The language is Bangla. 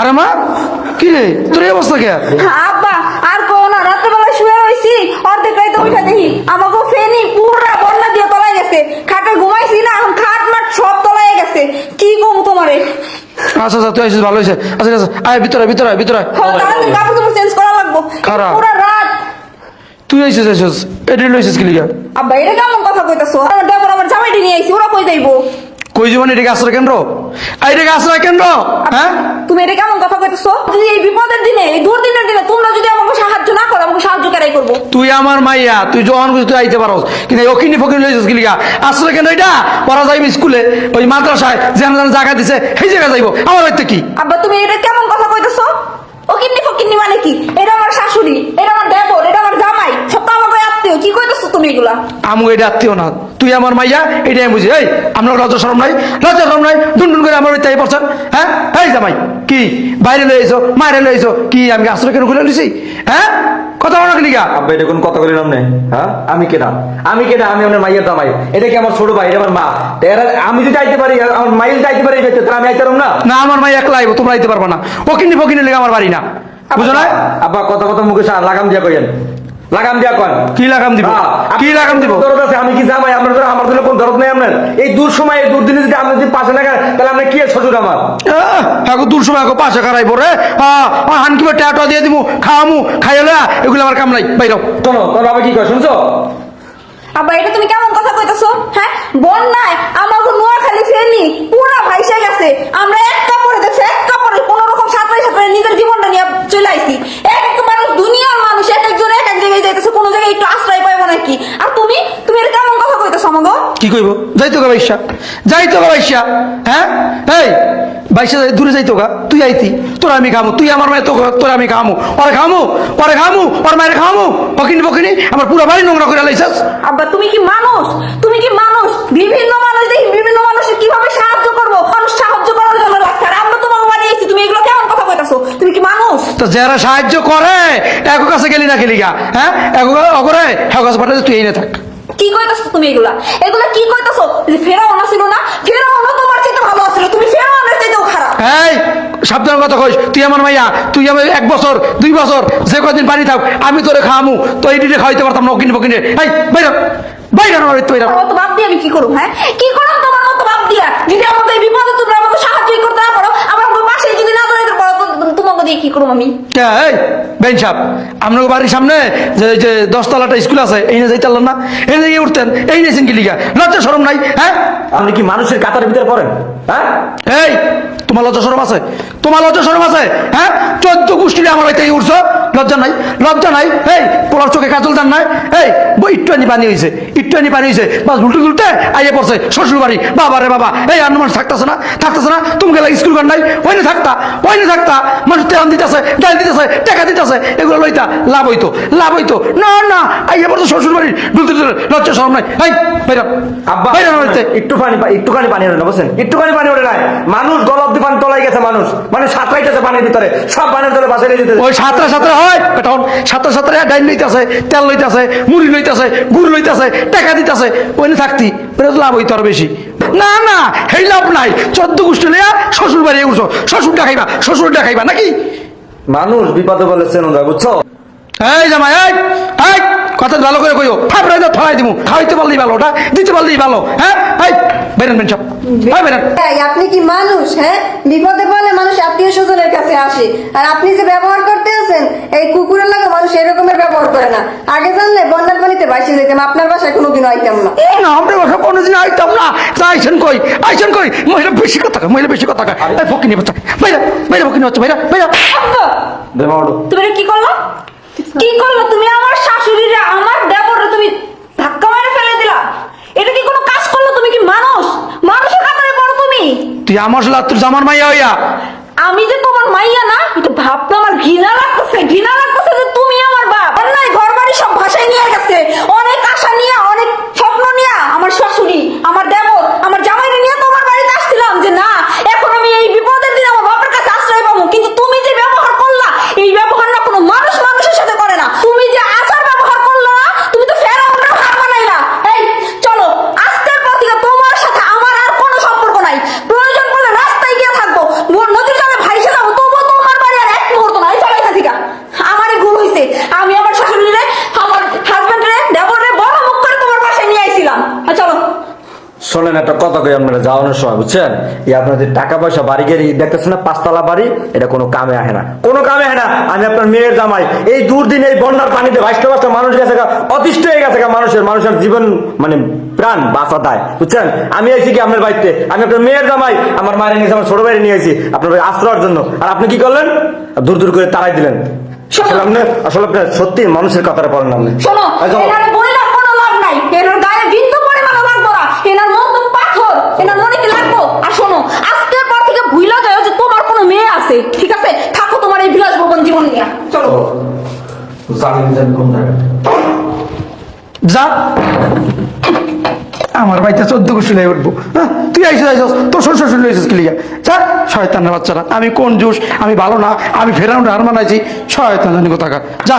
আরে মা কি রে তোর এই অবস্থা কে? আব্বা আর কোন না, রাত্রেবেলা শুয়ে রইছি, অর্ধেক রাইতে উঠে দেখি আমাকে ফেনি পুরা বন্যা দিয়ে তলায় গেছে। খাটে ঘুমাইছি না, এখন খাট মাট সব তলায় গেছে। কি কম তোমারে? আচ্ছা আচ্ছা তুই আসিস ভালো হয়েছে। আচ্ছা আচ্ছা আয় ভিতরে ভিতরে ভিতরে। তাড়াতাড়ি কাপড় চোপড় চেঞ্জ করা লাগবো। খারাপ। পুরা রাত। তুই আইসিস আইসিস এটা লইছিস কি লিগা? আব্বা এটা কেমন কথা কইতাছো? আমার দেবর আমার জামাইটি নিয়ে আইছি, ওরা কই যাইবো? কই জীবন এটাকে আশ্রয় কেন্দ্র? এটাকে আশ্রয় কেন্দ্র? হ্যাঁ তুমি এটা কেমন কথা কইতাছো? যদি এই বিপদের দিনে, এই দুর্দিনের দিনে তোমরা যদি আমাকে সাহায্য না করো, আমাকে সাহায্য কারাই করবো? তুই আমার মাইয়া, তুই যখন খুশি তুই আইতে পারস, কিন্তু ওকিনি ফকিনি লইছিস কি লিগা? আশ্রয় কেন্দ্র এটা পড়া যাইবি স্কুলে, ওই মাদ্রাসায় যেন যেন জায়গা দিছে সেই জায়গা যাইবো। আমার হইতে কি? আব্বা তুমি এটা কেমন কথা কইতাছো? ও কিন্নি ফকিন্নি মানে কি? এটা আমার শাশুড়ি, এটা আমার দেবর, এটা আমার জামাই, সব তো আমাকে আত্মীয়। কি কইতাছো তুমি এগুলা? আমু এটা আত্মীয় না, তুই আমার মাইয়া, এটাই আমি বুঝি। এই আমরা লজ্জা শরম নাই, লজ্জা শরম নাই, ডুন করে আমার তাই পড়ছেন। হ্যাঁ এই জামাই কি বাইরে লইছো, মায়ের লইছো কি? আমি আশ্রয় কেন খুলে দিছি? হ্যাঁ কথা বলো কি লিগা? আব্বা এটা কোন কথা কইলাম না। হ্যাঁ আমি কেডা? আমি কেডা? আমি আমার মাইয়ের জামাই। এটা কি আমার ছোট ভাই? এটা আমার মা। এরা আমি যদি আইতে পারি, আমার মাইল যাইতে পারি, তাহলে আমি আইতে পারবো না? না আমার মাই একলা আইবো, তোমরা আইতে পারবা না। ওকিনি ফকিনি লেগে আমার বাড়ি না, বুঝো না? আব্বা কথা কথা মুখে লাগাম দিয়া কইেন, লাগাম দিয়া কন। কি লাগাম দিব? কি লাগাম দিব? দরদ আছে, আমি কি জামাই? আপনার ধরো আমার জন্য কোন দরদ নেই আপনার? এই দূর সময়, এই দূর দিনে যদি আপনি যদি পাশে না খান, তাহলে আপনি কি শ্বশুর আমার? এখন দূর সময় এখন পাশে খারাইবো রে। হানকিবে ট্যাটা দিয়ে দিব, খাওয়ামু, খাইলে এগুলো আমার কাম নাই। বাইরাও শোনো তোর বাবা কি কয় শুনছো? আব্বা এটা তুমি কেমন কথা কইতাছো? হ্যাঁ বন্যায় আমাকে নোয়াখালী ফেনি পুরা ভাইসা গেছে। আমরা এক কাপড়ে দেখছি, এক কাপড়ে কোনো রকম সাঁতরে সাঁতরে নিজের জীবনটা নিয়ে চলে আইছি। এক এক মানুষ, দুনিয়ার মানুষ এক একজন এক এক জায়গায় যাইতেছে, কোনো জায়গায় একটু আশ্রয় পাইবো নাকি? আর তুমি তুমি এটা কেমন কথা কইতাছো আমাকে? কি কইব? যাইতো গা বাইশা, যাইতো গা বাইশা। হ্যাঁ এই বাইশা দূরে যাইতো গা, তুই আইতি, তোরা আমি খামু, তুই আমার মায়ের তোরা আমি খামু, ওরে খামু, ওরে খামু, ওর মায়ের খামু। বকিনি বকিনি আমার পুরো বাড়ি নোংরা করে লাইছাস। আব্বা তুমি কি মানুষ? তুমি কি মানুষ? বিভিন্ন মানুষ দেখি বিভিন্ন মানুষের কিভাবে সাহায্য করবো, মানুষ সাহায্য করার জন্য লাগছে। আর আমরা তোমাকে বানিয়েছি, তুমি এগুলো কেমন কথা কইতাছো? তুমি কি মানুষ? তো যারা সাহায্য করে এক কাছে গেলি না খেলি গা? হ্যাঁ অগরে হ্যাঁ কাছে পাঠাতে তুই এই না থাক। কি কইতাছো তুমি এগুলা? এগুলা কি কইতাছো? যে ফেরাও না ছিল না, ফেরাও না তোমার চাইতে ভালো আছিল, তুমি ফেরাওনের চাইতেও খারাপ। এই সাবধান কথা কইস, তুই আমার মাইয়া, তুই আমার 1 বছর 2 বছর যে কদিন পানি থাক আমি তোরে খাওয়ামু, তো এই দিনে খাইতে পারতাম না। ওকিনি বকিনি এই বাইরে বাইরে আমার তুই তোমার মতো বাপ দিয়ে আমি কি করব? হ্যাঁ কি করব তোমার মতো বাপ দিয়া? যদি আমাকে এই বিপদে তোমরা আমাকে সাহায্য করতে না পারো, আমার পাশে যদি না দাঁড়াতে পারো, তোমাকে দিয়ে কি করব আমি? এই বেন সাহেব, আপনার বাড়ির সামনে যে 10 তলাটা স্কুল আছে, এই না যাইতে পারলেন না? এই যে উঠতেন, এই নিয়েছেন কি লিগা? লজ্জা শরম নাই? হ্যাঁ আপনি কি মানুষের কাতার ভিতরে পড়েন? হ্যাঁ এই তোমার লজ্জা শরম আছে? তোমার লজ্জা শরম আছে? হ্যাঁ 14 গোষ্ঠী আমার বাড়িতে উঠছো, লজ্জা নাই? লজ্জা নাই? এই পোলার চোখে কাজল দান নাই? এই একটুখানি পানি হয়েছে, একটুখানি পানি হয়েছে, বাস উল্টে উল্টে আইয়ে পড়ছে শ্বশুর বাড়ি। বাবা রে বাবা, এই আর মানুষ থাকতেছে না, থাকতেছে না। তুমি গেলে স্কুল গান নাই, ওই না থাকতা, ওই না থাকতা। মানুষ তেল দিতেছে, ডাল দিতেছে, টাকা দিতেছে, এগুলো লইতা লাভ হইতো, লাভ হইতো না। না আইয়ে পড়ছে শ্বশুর বাড়ি, ডুলতে লজ্জা শরম নাই? এই বাইরা আব্বা বাইরা হইতে। একটুখানি পানি ওঠে না বুঝছেন? একটুখানি পানি ওঠে নাই, মানুষ গল অব্দি পানি তলায় গেছে, মানুষ মানে সাঁতরাইতেছে পানির ভিতরে, সব পানির তলে বাসায় যেতে। ওই সাতরা সাতরা হয় এখন, সাতরা সাতরা ডাইল লইতেছে, তেল লইতেছে, মুড়ি লইতেছে, গুড় লইতেছে, টাকা দিতেছে, ওই না থাকতি, ওটা তো লাভ হইতো আরো বেশি। না না এই লাভ নাই। 14 গোষ্ঠী লইয়া শ্বশুর বাড়ি উঠছো, শ্বশুরটা খাইবা, শ্বশুরটা খাইবা নাকি? মানুষ বিপদে বলেছেন ওরা, বুঝছো? এই জামাই এই এই কথা ভালো করে কইও, ফাপড়াই দাও ফলাই দিমু। খাওয়াইতে পারলেই ভালো, ওটা দিতে পারলেই ভালো। হ্যাঁ এই বেরেন বেন সব, এই বেরেন। আপনি কি মানুষ? হ্যাঁ বিপদে পড়লে মানুষ আত্মীয় স্বজনের কাছে আসে, আর আপনি যে ব্যবহার করতে আছেন এই কুকুরের লাগে মানুষ এরকমের ব্যবহার করে না। আগে জানলে বন্যার পানিতে ভাসিয়ে যেতাম, আপনার বাসায় কোনোদিন আইতাম না। না আপনার বাসা কোনোদিন আইতাম না। আইসেন কই, আইসেন কই? মহিলা বেশি কথা কয়, মহিলা বেশি কথা কয়। এই ফকিনি বাচ্চা বাইরা বাইরা, ফকিনি বাচ্চা বাইরা বাইরা। আব্বা তুমি এটা কি করলো? কি করলো তুমি? আমার শাশুড়িরে, আমার দেবরে তুমি ধাক্কা মেরে ফেলে দিলা। এটা কি কোনো কাজ করলো? তুমি কি মানুষ? মানুষের কাতারে পড়ো তুমি? তুই আমার সাথে তোর জামার মাইয়া হইয়া আমি যে তোমার মাইয়া না, এটা ভাবতে আমার ঘৃণা লাগতেছে, ঘৃণা লাগতেছে যে তুমি আমার বাপ। আর নাই ঘর বাড়ি সব ভাষায় নিয়ে গেছে, অনেক আশা নিয়ে, অনেক স্বপ্ন নিয়ে আমার শাশুড়ি, আমার দেবর, আমার জামাইরে নিয়ে তোমার বাড়িতে আসছিলাম যে না এখন আমি এই বিপদের দিন আমার বাপের কাছে আশ্রয় পাবো। কিন্তু তুমি যে ব্যবহার করলা, এই ব্যবহার না কোনো মানুষ মানুষের সাথে করে না। তুমি যে আচার ব্যবহার করলা না, তুমি তো ফেরাউনের হার বানাইলা। এই চলো আজকের পর থেকে তোমার সাথে আমার আর কোনো সম্পর্ক নাই। প্রয়োজন পড়লে রাস্তায় গিয়ে থাকবো, নদীর জলে ভাইসে যাবো, তবুও শোনেন একটা কথা কই আপনারা যাওয়ানোর সময় বুঝছেন, এই আপনাদের টাকা পয়সা বাড়ি গাড়ি দেখতেছেন না, 5 তলা বাড়ি, এটা কোনো কামে আসে না, কোনো কামে আসে না। আমি আপনার মেয়ের জামাই, এই দুর্দিন এই বন্যার পানিতে ভাসতে ভাসতে মানুষ গেছে গা, অতিষ্ঠ হয়ে গেছে গা, মানুষের জীবন মানে প্রাণ বাঁচা দেয় বুঝছেন। আমি আইছি কি আপনার বাড়িতে, আমি আপনার মেয়ের জামাই, আমার মায়ের নিয়েছি, আমার ছোট ভাইরে নিয়ে আইছি আপনার বাড়ি আশ্রয়ের জন্য, আর আপনি কি করলেন, দূর দূর করে তাড়াই দিলেন। আসলে আপনি সত্যি মানুষের কথাটা বলেন না আপনি। শোনো, এই যাও। এনারে বইলা কোনো লাভ নাই, এর গায়ে বিন্দু পরিমাণও লাগবো না, এনার মন তো পাথর, এনার মনে কি লাগবো? আর শোনো, আজকের পর থেকে ভুইলা যায় যে তোমার কোনো মেয়ে আছে, ঠিক আছে? থাকো তোমার এই বিলাস ভবন জীবন নিয়ে, চলো। যা আমার বাড়িতে 14 গোষ্ঠী লাই উঠবো। হ্যাঁ, তুই আইসিস তোর শ্বশুর শ্বশুর লইছিস কি লিগা? যা শয়তানের বাচ্চারা, আমি কোন জুস, আমি ভালো না, আমি ফেরাউন হার মানাইছি, শয়তান জানি কোথাকার, যা।